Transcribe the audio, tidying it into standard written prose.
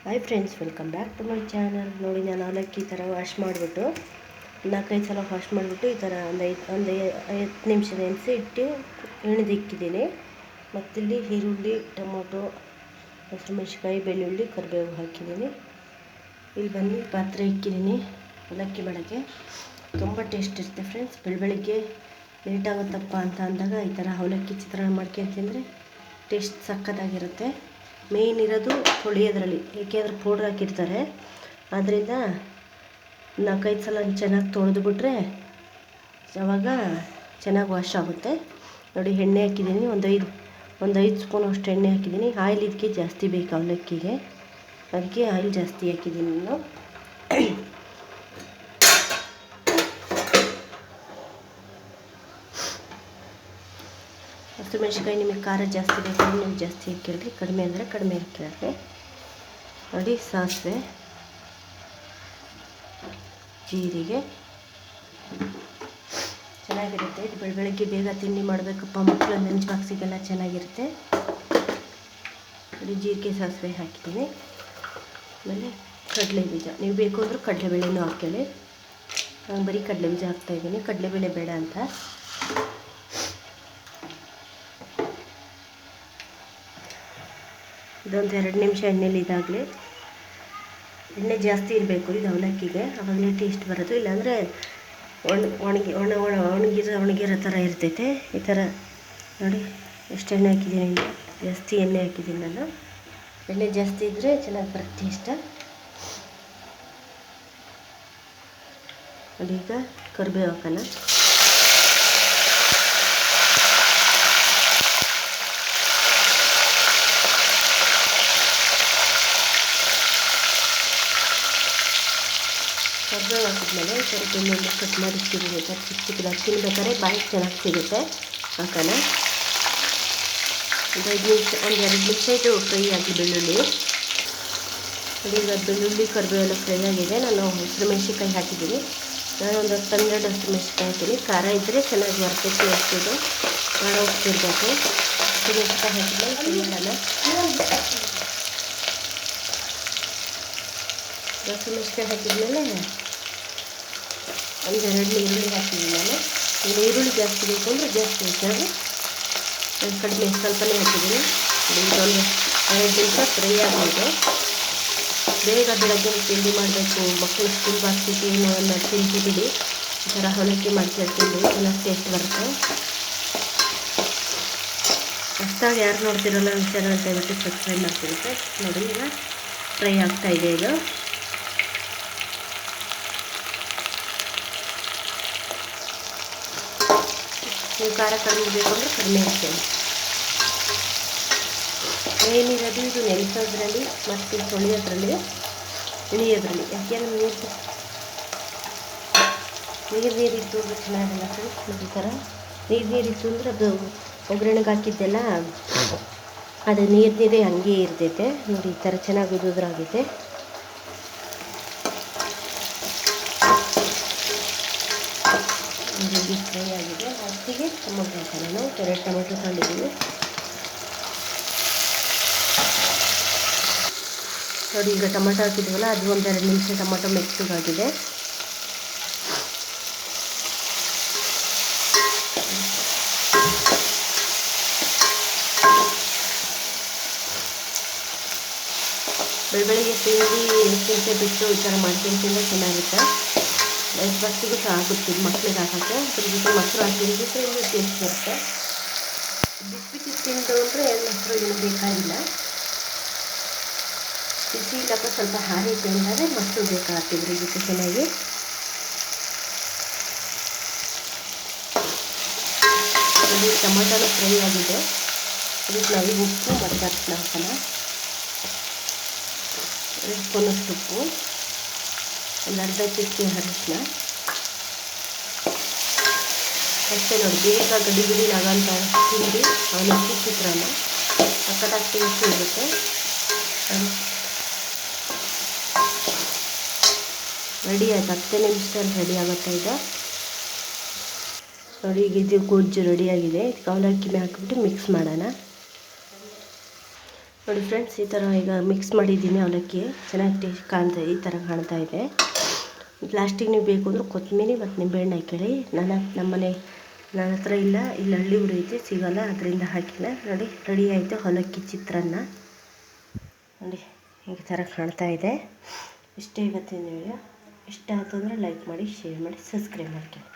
Hi friends, welcome back to my channel. ನೋಡಿ, ನಾನು ಅವಲಕ್ಕಿ ಈ ಥರ ವಾಶ್ ಮಾಡಿಬಿಟ್ಟು 4-5 ಸಲ ವಾಶ್ ಮಾಡಿಬಿಟ್ಟು ಈ ಥರ ಒಂದು 10 ನಿಮಿಷ ನೆನೆಸಿ ಇಟ್ಟು ಎಣ್ಣೆದಿಕ್ಕಿದ್ದೀನಿ. ಮತ್ತಿಲ್ಲಿ ಈರುಳ್ಳಿ, ಟೊಮೊಟೊ, ಹಸಿಮೆಣಸಿನ್ಕಾಯಿ, ಬೆಳ್ಳುಳ್ಳಿ, ಕರಿಬೇವು ಹಾಕಿದ್ದೀನಿ. ಇಲ್ಲಿ ಬಂದು ಪಾತ್ರೆ ಇಕ್ಕಿದ್ದೀನಿ ಅವಲಕ್ಕಿ ಮಾಡೋಕ್ಕೆ. ತುಂಬ ಟೇಸ್ಟ್ ಇರುತ್ತೆ ಫ್ರೆಂಡ್ಸ್. ಬೆಳಗ್ಗೆ ಲೇಟ್ ಆಗುತ್ತಪ್ಪ ಅಂತ ಅಂದಾಗ ಈ ಥರ ಅವಲಕ್ಕಿ ಚಿತ್ರಾನ್ನ ಮಾಡ್ಕೊಂಡು ತಿಂದರೆ ಟೇಸ್ಟ್ ಸಕ್ಕತ್ತಾಗಿರುತ್ತೆ. ಮೇಯ್ನ್ ಇರೋದು ತೊಳೆಯೋದ್ರಲ್ಲಿ, ಏಕೆಂದರೆ ಪೌಡ್ರ್ ಹಾಕಿರ್ತಾರೆ. ಆದ್ದರಿಂದ 4-5 ಸಲ ಚೆನ್ನಾಗಿ ತೊಳೆದುಬಿಟ್ರೆ ಆವಾಗ ಚೆನ್ನಾಗಿ ವಾಶ್ ಆಗುತ್ತೆ. ನೋಡಿ, ಎಣ್ಣೆ ಹಾಕಿದ್ದೀನಿ. ಒಂದು 5 ಸ್ಪೂನ್ ಅಷ್ಟು ಎಣ್ಣೆ ಹಾಕಿದ್ದೀನಿ. ಆಯಿಲ್ ಇದಕ್ಕೆ ಜಾಸ್ತಿ ಬೇಕು ಅವಲಕ್ಕಿಗೆ, ಅದಕ್ಕೆ ಆಯಿಲ್ ಜಾಸ್ತಿ ಹಾಕಿದ್ದೀನಿ ನಾನು. ಹಸಿಮೆಣ್ಸಿನ್ಕಾಯಿ ನಿಮಗೆ ಖಾರ ಜಾಸ್ತಿ ಬೇಕಾದ್ರೆ ನೀವು ಜಾಸ್ತಿ ಹಾಕಿಳ್ರಿ, ಕಡಿಮೆ ಅಂದರೆ ಕಡಿಮೆ ಹಾಕಿಳ್ರಿ. ನೋಡಿ, ಸಾಸಿವೆ, ಜೀರಿಗೆ ಚೆನ್ನಾಗಿರುತ್ತೆ. ಇದು ಬೆಳಗ್ಗೆ ಬೇಗ ತಿಂಡಿ ಮಾಡಬೇಕಪ್ಪ ಮಕ್ಕಳು ಲಂಚ್ ಬಾಕ್ಸಿಗೆಲ್ಲ ಚೆನ್ನಾಗಿರುತ್ತೆ. ನೋಡಿ, ಜೀರಿಗೆ ಸಾಸಿವೆ ಹಾಕಿದ್ದೀನಿ. ಆಮೇಲೆ ಕಡಲೆ ಬೀಜ, ನೀವು ಬೇಕು ಅಂದರೂ ಕಡಲೆಬೇಳೆನೂ ಹಾಕ್ಕೊಳ್ಳಿ. ನಾನು ಬರೀ ಕಡಲೆ ಬೀಜ ಹಾಕ್ತಾಯಿದ್ದೀನಿ, ಕಡಲೆಬೇಳೆ ಬೇಡ ಅಂತ. ಇದೊಂದು 2 ನಿಮಿಷ ಎಣ್ಣೆಲಿ ಇದಾಗಲಿ. ಎಣ್ಣೆ ಜಾಸ್ತಿ ಇರಬೇಕು ಇದು ಅವಲಕ್ಕಿಗೆ, ಆವಾಗಲೇ ಟೇಸ್ಟ್ ಬರೋದು. ಇಲ್ಲಾಂದರೆ ಒಣಗಿರೋ ಥರ ಇರ್ತೈತೆ. ಈ ಥರ ನೋಡಿ ಎಷ್ಟು ಎಣ್ಣೆ ಹಾಕಿದ್ದೀನಿ ಅಂತ. ಜಾಸ್ತಿ ಎಣ್ಣೆ ಹಾಕಿದ್ದೀನಿ ನಾನು. ಎಣ್ಣೆ ಜಾಸ್ತಿ ಇದ್ದರೆ ಚೆನ್ನಾಗಿ ಬರುತ್ತೆ ಟೇಸ್ಟ್. ನೋಡಿ, ಈಗ ಕರಿಬೇವು ಹಾಕೋಣ. ಕರಿಬೇವು ಹಾಕಿದ್ಮೇಲೆ ಸ್ವಲ್ಪ ಬೆಳ್ಳುಳ್ಳಿ ಕಟ್ ಮಾಡಿ ಇಟ್ಟಿದ್ದೀನಿ. ಚಿಕ್ಕ ಚಿಕ್ಕದಾಗಿ ತಿನ್ಬೇಕಾದ್ರೆ ಬಾಯಿಗೆ ಚೆನ್ನಾಗಿ ಸಿಗುತ್ತೆ. ಹಾಕೋಣ. ಒಂದು 2 ನಿಮಿಷ ಇದು ಫ್ರೈ ಆಗಿ ಬೆಳ್ಳುಳ್ಳಿ. ಈಗ ಬೆಳ್ಳುಳ್ಳಿ ಕರಿಬೇವೆಲ್ಲ ಫ್ರೈ ಆಗಿದೆ. ನಾನು ಹಸಿಮೆಣ್ಸಿನ್ಕಾಯಿ ಹಾಕಿದ್ದೀನಿ. ನಾನು ಒಂದು 10-12 ಹಸಿಮೆಣ್ಸಿನ್ಕಾಯಿ ಹಾಕಿದ್ದೀನಿ. ಖಾರ ಇದ್ದರೆ ಚೆನ್ನಾಗಿ ಬರ್ತೈತೆ. ಎಷ್ಟಿದೆ ಖಾರ ಹೋಗ್ತಿರ್ಬೇಕು. ಹಸಿಮೆಣ್ಸಿನ್ಕಾಯಿ ಹಾಕಿದ್ಮೇಲೆ ತಿನ್ನೋಣ. ಹಸಿಮೆಣ್ಸಿನ್ಕಾಯಿ ಹಾಕಿದ್ಮೇಲೆ ಒಂದು 2 ಈರುಳ್ಳಿ ಹಾಕಿದ್ದೀನಿ ನಾನು. ಈಗ ಈರುಳ್ಳಿ ಜಾಸ್ತಿ ಬೇಕು ಅಂದರೆ ಜಾಸ್ತಿ ಹಾಕಿದ್ರೆ, ಕಡಿಮೆ ಸ್ವಲ್ಪನೇ ಹಾಕಿದ್ದೀನಿ. ಒಂದು 2 ನಿಮಿಷ ಫ್ರೈ ಆಗೋದು. ಬೇಗ ಬೆಳಗ್ಗೆ ತಿಂಡಿ ಮಾಡಬೇಕು, ಮಕ್ಕಳು ಸ್ಕೂಲ್ ಬಾಕ್ಸಿಗೆ ಏನು ಎಲ್ಲ ತಿಂತಿದ್ದೀವಿ. ಈ ಥರ ಅವಲಕ್ಕಿ ಮಾಡ್ತಿರ್ತೀವಿ, ಚೆನ್ನಾಗಿ ಟೇಸ್ಟ್ ಬರುತ್ತೆ. ಹೊಸ್ದಾಗಿ ಯಾರು ನೋಡ್ತಿರೋಲ್ಲ ನನ್ನ ಚಾನಲ್ ದಯವಿಟ್ಟು ಸಬ್ಸ್ಕ್ರೈಬ್ ಮಾಡ್ತಿರುತ್ತೆ. ನೋಡಿ, ಈಗ ಫ್ರೈ ಆಗ್ತಾಯಿದೆ ಇದು. ನೀವು ಖಾರ ಕಡಿಮೆ ಬೇಕು ಅಂದರೆ ಕಡಿಮೆ ಹಾಕ್ತೇನೆ. ಏನಿರೋದು ಇದು ನೆನೆಸೋದ್ರಲ್ಲಿ ಮತ್ತು ತೊಳೆಯೋದ್ರಲ್ಲಿ, ಇಳಿಯೋದ್ರಲ್ಲಿ. ಯಾಕೆಂದರೆ ನೀರಿತ್ತು ಅಂದರೆ ಚೆನ್ನಾಗಿಲ್ಲ ಫ್ರೆಂಡ್ಸ್. ನೋಡಿ, ಈ ಥರ ನೀರಿತ್ತು ಅಂದರೆ ಅದು ಒಗ್ಗರಣೆಗೆ ಹಾಕಿದ್ದೆಲ್ಲ ಅದು ನೀರೇ ಹಂಗೆ ಇರ್ತೈತೆ. ನೋಡಿ, ಈ ಥರ ಚೆನ್ನಾಗಿ ಉದುರಾಗಿದೆ. ಈರುಳ್ಳಿ ಫ್ರೈ ಆಗಿದೆ. ಅಷ್ಟಿಗೆ ಟೊಮೊಟೊ ಹಾಕೋಣ. ನಾವು 2 ಟೊಮೊಟೊ ತಗೊಂಡಿದ್ದೀವಿ. ನೋಡಿ, ಈಗ ಟೊಮೊಟೊ ಹಾಕಿದ್ವಲ್ಲ, ಅದು ಒಂದು 2 ನಿಮಿಷ ಟೊಮೊಟೊ ಮೆತ್ತಗಾಗಿದೆ. ಬೆಳಗ್ಗೆ ತಿಂಡಿ ಬಿಟ್ಟು ಈ ಥರ ಮಾಡ್ಕೊಂಡು ತಿಂದರೆ ಚೆನ್ನಾಗಿರುತ್ತೆ. ಲಂಚ್ ಬಾಕ್ಸಿಗೂ ಸಹ ಆಗುತ್ತೆ ಮಕ್ಕಳಿಗೆ ಹಾಕೋಕ್ಕೆ. ಅದ್ರ ಜೊತೆ ಮೊಸರು ಹಾಕಿದ್ರೆ ಇನ್ನೂ ಟೇಸ್ಟ್ ಬರುತ್ತೆ. ಬಿಸಿ ತಿಂದು ಅಂದರೆ ಮೊಸರು ಏನು ಬೇಕಾಗಿಲ್ಲ. ಬಿಸಿ ಇಲ್ಲಪ್ಪ ಸ್ವಲ್ಪ ಹಾರೈತೆ ಅಂದರೆ ಮೊಸರು ಬೇಕಾಗ್ತಿದ್ರೆ ಇದಕ್ಕೆ ಚೆನ್ನಾಗಿ. ನೋಡಿ, ಟೊಮೊಟೊನು ಫ್ರೈ ಆಗಿದೆ. ಅದಕ್ಕೆ ನಾವು ಉಪ್ಪು ಮತ್ತು ಅರಿಶಿನ ಹಾಕೋಣ. 2 ಸ್ಪೂನಷ್ಟು ಉಪ್ಪು, ಒಂದು ಅರ್ಧ ಚಿಟಿಕೆ ಅರಿಶಿನ ಅಷ್ಟೇ. ನೋಡಿ, ಬೇಗ ಗಡಿ ಆಗೋಂಥ ತಿಂಡಿ ಅವಲಕ್ಕಿ ಚಿತ್ರಾನ್ನ ಸಕ್ಕತ್ತಾಗಿ ಟೇಸ್ಟ್ ಇರುತ್ತೆ. ರೆಡಿ ಆಯ್ತು. 10 ನಿಮಿಷದಲ್ಲಿ ರೆಡಿ ಆಗುತ್ತೆ ಇದು. ನೋಡಿ, ಈಗ ಇದು ಗೊಜ್ಜು ರೆಡಿಯಾಗಿದೆ. ಇದಕ್ಕೆ ಅವಲಕ್ಕಿ ಹಾಕಿಬಿಟ್ಟು ಮಿಕ್ಸ್ ಮಾಡೋಣ. ನೋಡಿ ಫ್ರೆಂಡ್ಸ್, ಈ ಥರ ಈಗ ಮಿಕ್ಸ್ ಮಾಡಿದ್ದೀನಿ ಅವಲಕ್ಕಿ. ಚೆನ್ನಾಗಿ ಟೇಸ್ಟ್ ಈ ಥರ ಕಾಣ್ತಾ ಇದೆ. ಲಾಸ್ಟಿಗೆ ನೀವು ಬೇಕು ಅಂದ್ರೆ ಕೊತ್ತಂಬರಿ ಮತ್ತು ನಿಂಬೆಹಣ್ಣು ಹಾಕೊಳ್ಳಿ. ನನ್ನ ಹತ್ರ ಇಲ್ಲ, ಇಲ್ಲಿ ಹಳ್ಳಿ ಊರು ಐತೆ, ಸಿಗೋಲ್ಲ, ಅದರಿಂದ ಹಾಕಿಲ್ಲ. ನೋಡಿ ರೆಡಿ ಆಯಿತು ಅವಲಕ್ಕಿ ಚಿತ್ರಾನ್ನ. ನೋಡಿ ಈ ಥರ ಕಾಣ್ತಾ ಇದೆ. ಇಷ್ಟೇ ಇವತ್ತಿನ ವಿಡಿಯೋ. ಇಷ್ಟ ಆಯ್ತು ಅಂದರೆ ಲೈಕ್ ಮಾಡಿ, ಶೇರ್ ಮಾಡಿ, ಸಬ್ಸ್ಕ್ರೈಬ್ ಮಾಡ್ಕೊಳ್ಳಿ.